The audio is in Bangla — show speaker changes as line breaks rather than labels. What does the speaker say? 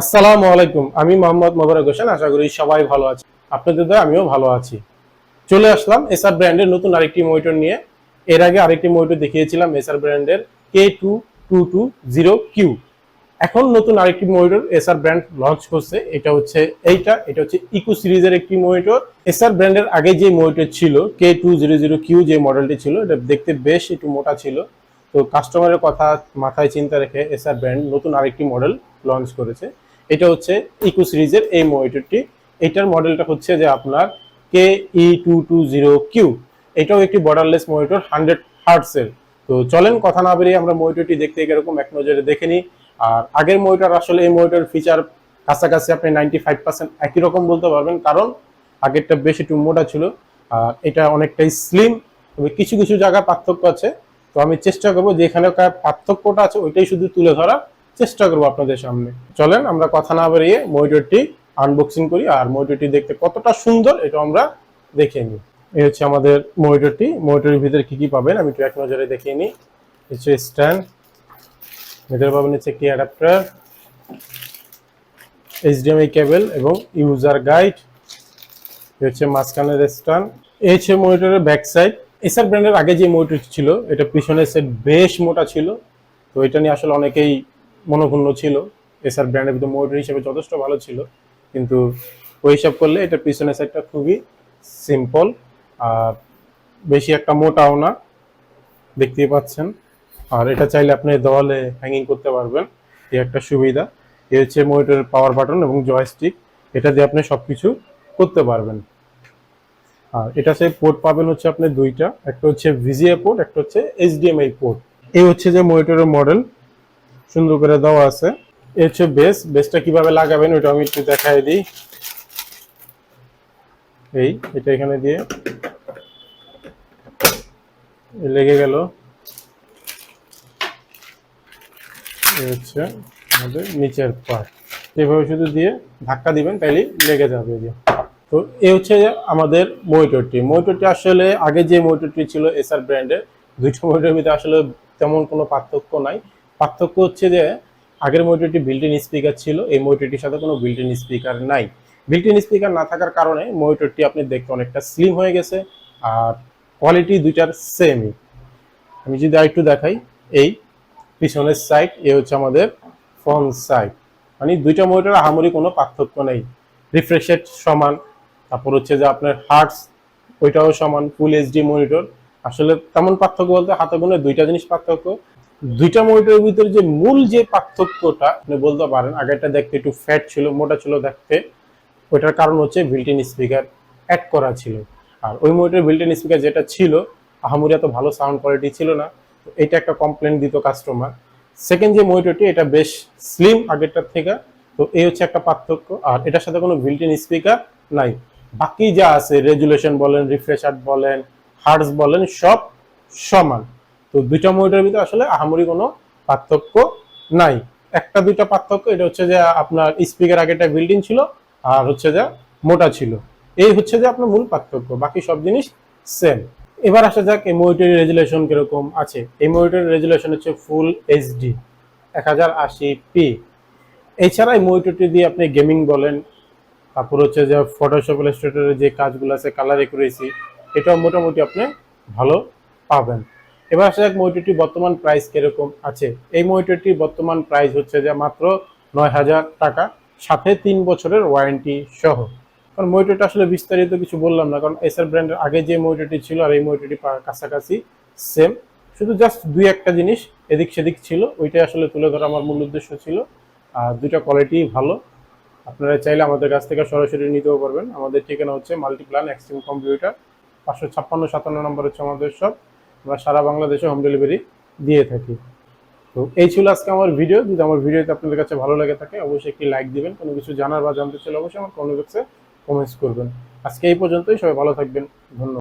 আসসালামু আলাইকুম। আমি মোহাম্মদ মোবারক হোসেন। আশা করি সবাই ভালো আছে। আপনাদের দয়ায় আমিও ভালো আছি। চলে আসলাম এসার ব্র্যান্ডের নতুন আরেকটি মনিটর নিয়ে। এর আগে আরেকটি মনিটর দেখিয়েছিলাম এসার ব্র্যান্ডের K2220Q। এখন নতুন আরেকটি মনিটর এসার ব্র্যান্ড লঞ্চ করছে। এটা হচ্ছে ইকো সিরিজের একটি মনিটর। এসার ব্র্যান্ডের আগে যে মনিটর ছিল K200Q, যে মডেলটি ছিল, এটা দেখতে বেশ একটু মোটা ছিল। তো কাস্টমারের কথা মাথায় চিন্তা রেখে এসার ব্র্যান্ড নতুন আরেকটি মডেল লঞ্চ করেছে। এটা হচ্ছে ইকো সিরিজের এই মনিটরটি। এটার মডেলটা হচ্ছে যে আপনার KE220Q। এটাও একটি বর্ডারলেস মনিটর 100 হার্টসের। তো চলেন কথা না বেরিয়ে আমরা মনিটরটি দেখতে এরকম এক নজরে দেখে নিই। আর আগের মনিটর আসলে এই মনিটর ফিচার কাছাকাছি আপনি 95% একই রকম বলতে পারবেন, কারণ আগেরটা বেশ একটু মোটা ছিল আর এটা অনেকটাই স্লিম। তবে কিছু কিছু জায়গায় পার্থক্য আছে। তো আমি চেষ্টা করবো যে এখানকার পার্থক্যটা আছে ওইটাই শুধু তুলে ধরার চেষ্টা করবো আপনাদের সামনে। চলেন আমরা কথা না বেরিয়ে মনিটরটি আনবক্সিং করি আর মনিটরটি দেখতে কতটা সুন্দর এটা আমরা দেখে নিই। এই হচ্ছে আমাদের মনিটরটি। মনিটরের ভিতরে কি কি পাবেন আমি একটু এক নজরে দেখিয়ে নিই। হচ্ছে স্ট্যান্ড, ভিতরে পাবেন হচ্ছে একটি অ্যাডাপ্টার, HDMI কেবল এবং ইউজার গাইড। হচ্ছে মাঝখানের স্ট্যান্ড। এই হচ্ছে মনিটরের ব্যাক সাইড। এসার ব্র্যান্ডের আগে যে মনিটরটি ছিল এটা পিছনের সেট বেশ মোটা ছিল। তো এটা নিয়ে আসলে অনেকেই মনোক্ষুণ্ণ ছিল। এসার ব্র্যান্ডের ভিতরে মনিটর হিসেবে যথেষ্ট ভালো ছিল, কিন্তু ওই হিসাব করলে এটা পিছনের সাইডটা খুবই সিম্পল আর বেশি একটা মোটাও না, দেখতেই পাচ্ছেন। আর এটা চাইলে আপনি দেওয়ালে হ্যাঙ্গিং করতে পারবেন, এই একটা সুবিধা। এই হচ্ছে মনিটরের পাওয়ার বাটন এবং জয়স্টিক, এটা দিয়ে আপনি সবকিছু করতে পারবেন। আর এটা সেই পোর্ট পাবেন হচ্ছে আপনি দুইটা, একটা হচ্ছে VGA পোর্ট, একটা হচ্ছে HDMI পোর্ট। এই হচ্ছে যে মনিটরের মডেল, সুন্দর করে দেওয়া আছে। এই হচ্ছে বেসটা কিভাবে লাগাবেন ওটা আমি একটু দেখাই দিই। এটা এখানে দিয়ে লেগে গেল। এই হচ্ছে আমাদের নিচের পার্ট, এভাবে শুধু দিয়ে ধাক্কা দিবেন তাইলেই লেগে যাবে। তো এই হচ্ছে আমাদের মনিটরটি আসলে আগে যে মনিটরটি ছিল এসার ব্র্যান্ডের, দুইটা মনিটরের ভিতরে আসলে তেমন কোনো পার্থক্য নাই। পার্থক্য হচ্ছে যে আগের মনিটরটি বিল্ট ইন স্পিকার ছিল, এই মনিটরটির সাথে কোনো বিল্ট ইন স্পিকার নাই। বিল্ট ইন স্পিকার না থাকার কারণে মনিটরটি আপনি দেখতে অনেকটা স্লিম হয়ে গেছে আর কোয়ালিটি দুইটার সেমই। আমি যদি আরেকটু দেখাই, এই পিছনের সাইড, এ হচ্ছে আমাদের ফ্রন্ট সাইড, মানে দুইটা মনিটরের আহামরি কোনো পার্থক্য নেই। রিফ্রেশ রেট সমান, তারপর হচ্ছে যে আপনার হার্টস ওইটাও সমান, ফুল এইচডি মনিটর। আসলে তেমন পার্থক্য বলতে হাতে গোনে দুইটা জিনিস পার্থক্য। দুইটা মনিটরের ভিতরে যে মূল যে পার্থক্যটা আপনি বলতে পারেন, আগেরটা দেখতে একটু ফ্যাট ছিল, মোটা ছিল দেখতে, ওইটার কারণ হচ্ছে বিল্ট ইন স্পিকার অ্যাড করা ছিল। আর ওই মনিটরের বিল্ট ইন স্পিকার যেটা ছিল আহামরি এত ভালো সাউন্ড কোয়ালিটি ছিল না। এটা একটা কমপ্লেন দিত কাস্টমার। সেকেন্ড যে মনিটরটি এটা বেশ স্লিম আগেরটার থেকে। তো এই হচ্ছে একটা পার্থক্য। আর এটার সাথে কোনো বিল্ট ইন স্পিকার নাই। বাকি যা আছে, রেজুলেশন বলেন, রিফ্রেশ রেট বলেন, হার্টস বলেন, সব সমান। তো দুইটা মনিটরের ভিতরে আসলে আহামরি কোনো পার্থক্য নাই। একটা দুইটা পার্থক্য, এটা হচ্ছে যে আপনার স্পিকার আগেটা বিল্ট ইন ছিল আর হচ্ছে যে মোটা ছিল। এই হচ্ছে যে আপনার মূল পার্থক্য, বাকি সব জিনিস সেম। এবার আসা যাক এই মনিটরের রেজুলেশন কিরকম আছে। এই মনিটরের রেজুলেশন হচ্ছে ফুল এইচডি 1080p। এছাড়া এই মনিটরটি দিয়ে আপনি গেমিং বলেন, তারপর হচ্ছে যে ফটোশপ ইলাস্ট্রেটরের যে কাজগুলো আছে, কালার একুরেসি, এটাও মোটামুটি আপনি ভালো পাবেন। এবার আসা যাক মনিটরটি বর্তমান প্রাইস কিরকম আছে। এই মনিটরটির বর্তমান প্রাইস হচ্ছে যে মাত্র 9000 টাকা, সাথে 3 বছরের ওয়ারেন্টি সহ। কারণ মনিটরটা আসলে বিস্তারিত কিছু বললাম না, কারণ এসার ব্র্যান্ডের আগে যে মনিটরটি ছিল আর এই মনিটরটি কাছাকাছি সেম, শুধু জাস্ট দুই একটা জিনিস এদিক সেদিক ছিল, ওইটাই আসলে তুলে ধরা আমার মূল উদ্দেশ্য ছিল। আর দুইটা কোয়ালিটি ভালো, আপনারা চাইলে আমাদের কাছ থেকে সরাসরি নিতেও পারবেন। আমাদের ঠিকানা হচ্ছে মাল্টিপ্লান এক্সট্রিম কম্পিউটার, 556-57 নম্বর হচ্ছে আমাদের সব। আমরা সারা বাংলাদেশে হোম ডেলিভারি দিয়ে থাকি। তো এই ছিল আজকে আমার ভিডিও। যদি আমার ভিডিওতে আপনাদের কাছে ভালো লাগে থাকে অবশ্যই একটি লাইক দিবেন। কোনো কিছু জানার বা জানতে চাইলে অবশ্যই আমার কমেন্ট বক্সে কমেন্টস করবেন। আজকে এই পর্যন্তই, সবাই ভালো থাকবেন, ধন্যবাদ।